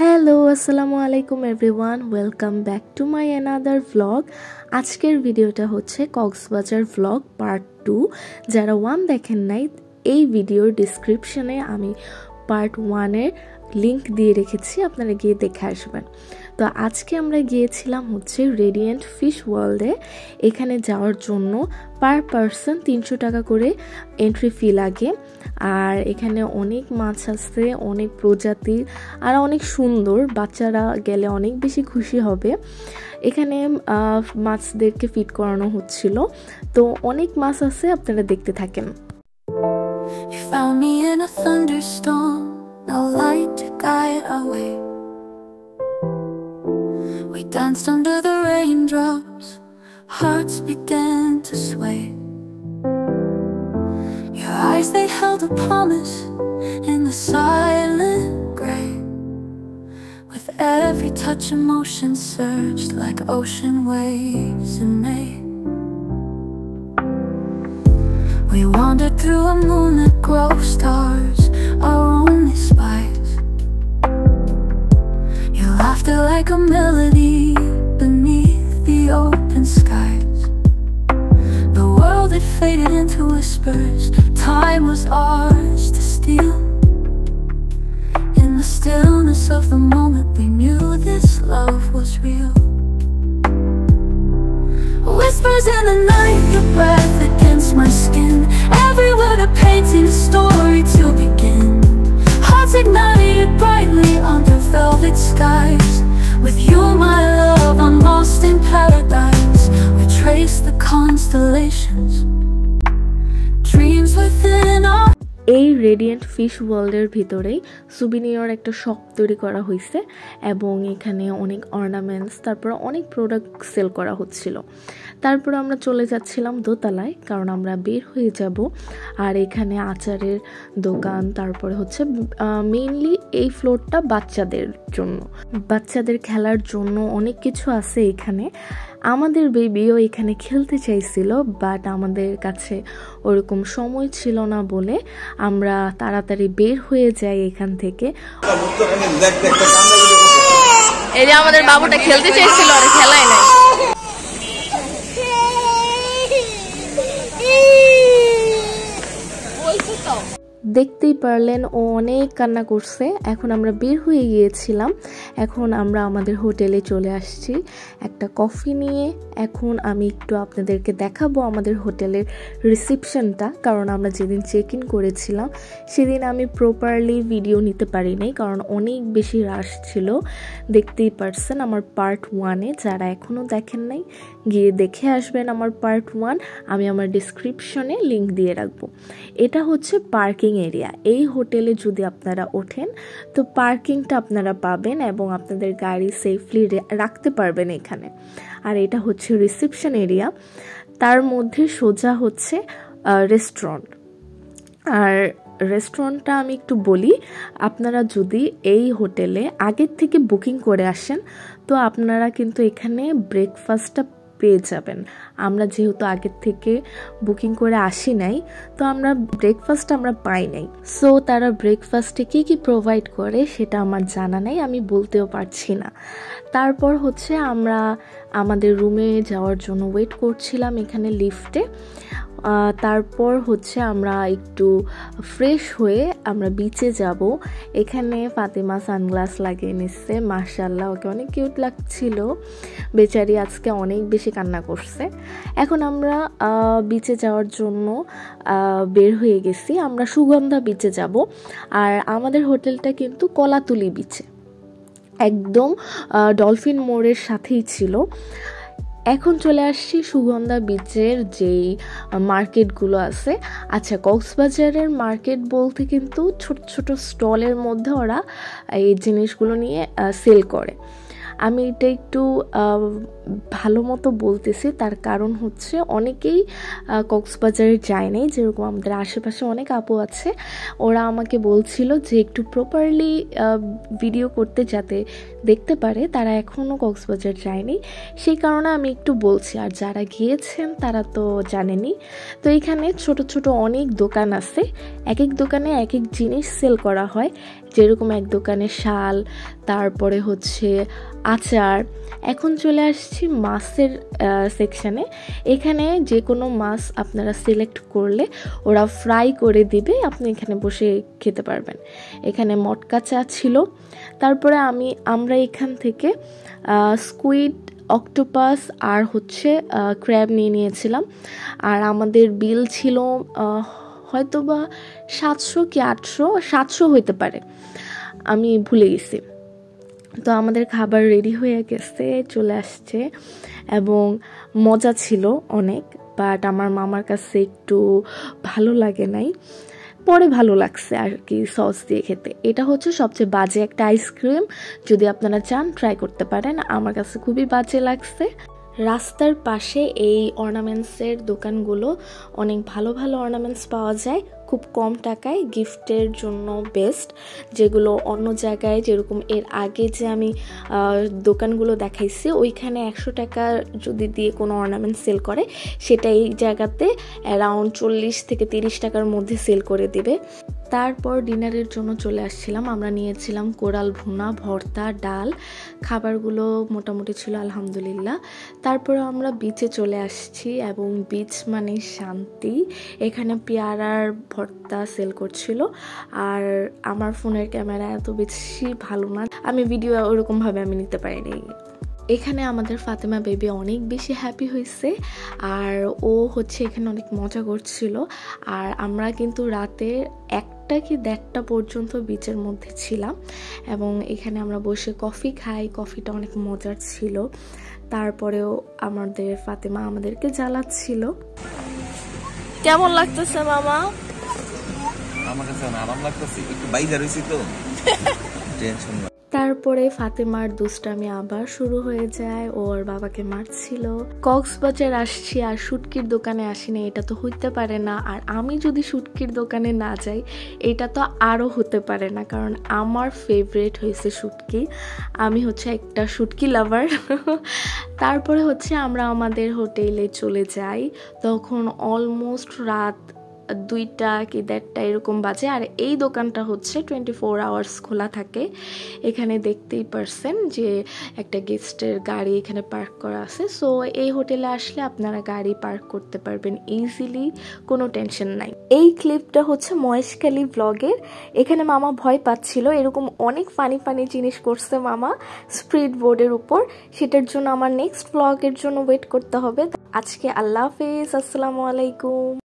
Hello আসসালামু আলাইকুম everyone, welcome back to my another vlog. আজকের ভিডিওটা হচ্ছে কক্সবাজার ভ্লগ পার্ট 2। যারা 1 দেখেন নাই, এই ভিডিওর ডিসক্রিপশনে আমি পার্ট 1-এর লিংক দিয়ে রেখেছি, আপনারা গিয়ে দেখে আসবেন। তো আজকে আমরা গিয়েছিলাম হচ্ছে রেডিয়েন্ট ফিশ ওয়ার্ল্ডে। এখানে যাওয়ার জন্য পার পারসন 300 টাকা করে এন্ট্রি ফি লাগে। আর এখানে অনেক মাছ আছে, অনেক প্রজাতির, আর অনেক সুন্দর। বাচ্চারা গেলে অনেক বেশি খুশি হবে। এখানে মাছদেরকে ফিড করানো হচ্ছিল, তো অনেক মাছ আছে, আপনারা দেখতে থাকেন। You found me in a thunderstorm, no light to guide our way. We danced under the raindrops, hearts began to sway. Your eyes, they held a promise in the silent gray. With every touch, emotion surged like ocean waves in May. We wandered through a moonlit grove, stars, our only spies. Your laughter like a melody beneath the open skies. The world had faded into whispers, time was ours to steal. In the stillness of the moment, we knew this love was real. Whispers in the night, your breath against my skin. Every word a painting, story to begin. Hearts ignited brightly under velvet skies. With you, my love, I'm lost in paradise. We trace the constellations, dreams within our. এই radiant fish ওয়ার্ল্ডের ভিতরেই সুবিনিয়র একটা shop তৈরি করা হয়েছে, এবং এখানে অনেক অর্নামেন্টস, তারপর অনেক প্রোডাক্ট সেল করা হচ্ছিল। তারপর আমরা চলে যাচ্ছিলাম দোতলায়, কারণ আমরা বের হয়ে যাব। আর এখানে আচারের দোকান, তারপরে হচ্ছে মেইনলি এই ফ্লোরটা বাচ্চাদের জন্য, বাচ্চাদের খেলার জন্য অনেক কিছু আছে এখানে। আমাদের বেবিও এখানে খেলতে চাইছিল, বাট আমাদের কাছে ওরকম সময় ছিল না বলে আমরা তাড়াতাড়ি বের হয়ে যাই এখান থেকে। এই যে আমাদের বাবুটা খেলতে চাইছিল, আর খেলাই নাই। দেখতেই পারলেন ও অনেক কান্না করছে। এখন আমরা বের হয়ে গিয়েছিলাম, এখন আমরা আমাদের হোটেলে চলে আসছি একটা কফি নিয়ে। এখন আমি একটু আপনাদেরকে দেখাবো আমাদের হোটেলের রিসেপশনটা, কারণ আমরা যেদিন চেক ইন করেছিলাম সেদিন আমি প্রপারলি ভিডিও নিতে পারি নাই, কারণ অনেক বেশি রাশ ছিল। দেখতেই পারছেন আমার পার্ট 1-এ, যারা এখনও দেখেন নাই গিয়ে দেখে আসবেন আমার পার্ট 1। আমি আমার ডিসক্রিপশনে লিংক দিয়ে রাখবো। এটা হচ্ছে পার্কিং এরিয়া। এই হোটেলে যদি আপনারা ওঠেন তো পার্কিংটা আপনারা পাবেন, এবং আপনাদের গাড়ি সেফলি রাখতে পারবেন এখানে। আর এটা হচ্ছে রিসেপশন এরিয়া, তার মধ্যে সোজা হচ্ছে রেস্টুরেন্ট। আর রেস্টুরেন্টটা আমি একটু বলি, আপনারা যদি এই হোটেলে আগের থেকে বুকিং করে আসেন তো আপনারা কিন্তু এখানে ব্রেকফাস্টটা পেয়ে যাবেন। আমরা যেহেতু আগের থেকে বুকিং করে আসি নাই, তো আমরা ব্রেকফাস্ট পাই নাই। সো তারা ব্রেকফাস্টে কি কি প্রোভাইড করে সেটা আমার জানা নাই, আমি বলতেও পারছি না। তারপর হচ্ছে আমরা আমাদের রুমে যাওয়ার জন্য ওয়েট করছিলাম এখানে লিফটে। তারপর হচ্ছে আমরা একটু ফ্রেশ হয়ে আমরা বিচে যাব। এখানে ফাতিমা সানগ্লাস লাগিয়ে নিচ্ছে, মাশাআল্লাহ, ওকে অনেক কিউট লাগছিল। বেচারি আজকে অনেক বেশি কান্না করছে। এখন আমরা বিচে যাওয়ার জন্য বের হয়ে গেছি। আমরা সুগন্ধা বিচে যাব, আর আমাদের হোটেলটা কিন্তু কলাতুলি বিচে, একদম ডলফিন মোড়ের সাথেই ছিল। এখন চলে আসছি সুগন্ধা বিচের যেই মার্কেটগুলো আছে। আচ্ছা, কক্সবাজারের মার্কেট বলতে কিন্তু ছোট ছোট স্টলের মধ্যে ওরা এই জিনিসগুলো নিয়ে সেল করে। আমি এটা একটু ভালো মতো বলতেছি, তার কারণ হচ্ছে অনেকেই কক্সবাজারে যায় নাই, যেরকম আমাদের আশেপাশে অনেক আপু আছে, ওরা আমাকে বলছিল যে একটু প্রপারলি ভিডিও করতে যাতে দেখতে পারে, তারা এখনও কক্সবাজার যায়নি, সেই কারণে আমি একটু বলছি। আর যারা গিয়েছেন তারা তো জানেনই। তো এখানে ছোট ছোট অনেক দোকান আছে, এক এক দোকানে এক এক জিনিস সেল করা হয়। যেরকম এক দোকানে শাল, তারপরে হচ্ছে আচার। এখন চলে আসছি মাছের সেকশানে। এখানে যে কোনো মাছ আপনারা সিলেক্ট করলে ওরা ফ্রাই করে দিবে, আপনি এখানে বসে খেতে পারবেন। এখানে মটকা চা ছিল। তারপরে আমরা এখান থেকে স্কুইড, অক্টোপাস আর হচ্ছে ক্র্যাব নিয়েছিলাম। আর আমাদের বিল ছিল হয়তো বা 700 কি 800 হইতে পারে, আমি ভুলে গেছি। তো আমাদের খাবার রেডি হয়ে গেছে, চলে আসছে এবং মজা ছিল অনেক, বাট আমার মামার কাছে একটু ভালো লাগে নাই, পরে ভালো লাগছে আর কি সস দিয়ে খেতে। এটা হচ্ছে সবচেয়ে বাজে একটা আইসক্রিম, যদি আপনারা চান ট্রাই করতে পারেন, আমার কাছে খুবই বাজে লাগছে। রাস্তার পাশে এই অর্নামেন্টসের দোকানগুলো, অনেক ভালো ভালো অর্নামেন্টস পাওয়া যায় খুব কম টাকায়, গিফটের জন্য বেস্ট। যেগুলো অন্য জায়গায়, যেরকম এর আগে যে আমি দোকানগুলো দেখাইছি, ওইখানে 100 টাকা যদি দিয়ে কোনো অর্নামেন্ট সেল করে, সেটা এই জায়গাতে অ্যারাউন্ড 40 থেকে 30 টাকার মধ্যে সেল করে দিবে। তারপর ডিনারের জন্য চলে আসছিলাম। আমরা নিয়েছিলাম কোরাল ভুনা, ভর্তা, ডাল। খাবারগুলো মোটামুটি ছিল আলহামদুলিল্লাহ। তারপর আমরা বিচে চলে আসছি এবং বিচ মানে শান্তি। এখানে পেয়ারার ভর্তা সেল করছিল, আর আমার ফোনের ক্যামেরা এত বেশি ভালো না, আমি ভিডিও ওরকমভাবে আমি নিতে পারিনি। এখানে আমাদের ফাতেমা বেবি অনেক বেশি হ্যাপি হয়েছে, আর ও হচ্ছে এখানে অনেক মজা করছিল। আর আমরা কিন্তু রাতে 1টা কি 1:30 পর্যন্ত বিচের মধ্যে ছিলাম এবং এখানে আমরা বসে কফি খাই, কফিটা অনেক মজার ছিল। তারপরেও আমাদের ফাতেমা আমাদেরকে জ্বালাচ্ছিল। কেমন লাগতেছে মামা? আমার কাছে আরাম লাগতেছে, একটু বাইরে রইছি তো টেনশন। তারপরে ফাতেমার দুষ্টামি আবার শুরু হয়ে যায়, ওর বাবাকে মারছিল। কক্সবাজার আসছি আর শুটকির দোকানে আসিনি, এটা তো হইতে পারে না। আর আমি যদি শুটকির দোকানে না যাই, এটা তো আরও হতে পারে না, কারণ আমার ফেভারিট হয়েছে শুটকি। আমি হচ্ছে একটা শুটকি লাভার। তারপরে হচ্ছে আমরা আমাদের হোটেলে চলে যাই, তখন অলমোস্ট রাত 2টা কি 1:30 এরকম বাজে। আর এই দোকানটা হচ্ছে 24 আওয়ার্স খোলা থাকে। এখানে দেখতেই পারছেন যে একটা গেস্টের গাড়ি এখানে পার্ক করা আছে। সো এই হোটেলে আসলে আপনারা গাড়ি পার্ক করতে পারবেন ইজিলি, কোনো টেনশন নাই। এই ক্লিপটা হচ্ছে মহেশখালী ব্লগের। এখানে মামা ভয় পাচ্ছিল, এরকম অনেক ফানি ফানি জিনিস করছে মামা স্পিড বোর্ডের উপর। সেটার জন্য আমার নেক্সট ব্লগের জন্য ওয়েট করতে হবে। আজকে আল্লাহ হাফেজ, আসসালামু আলাইকুম।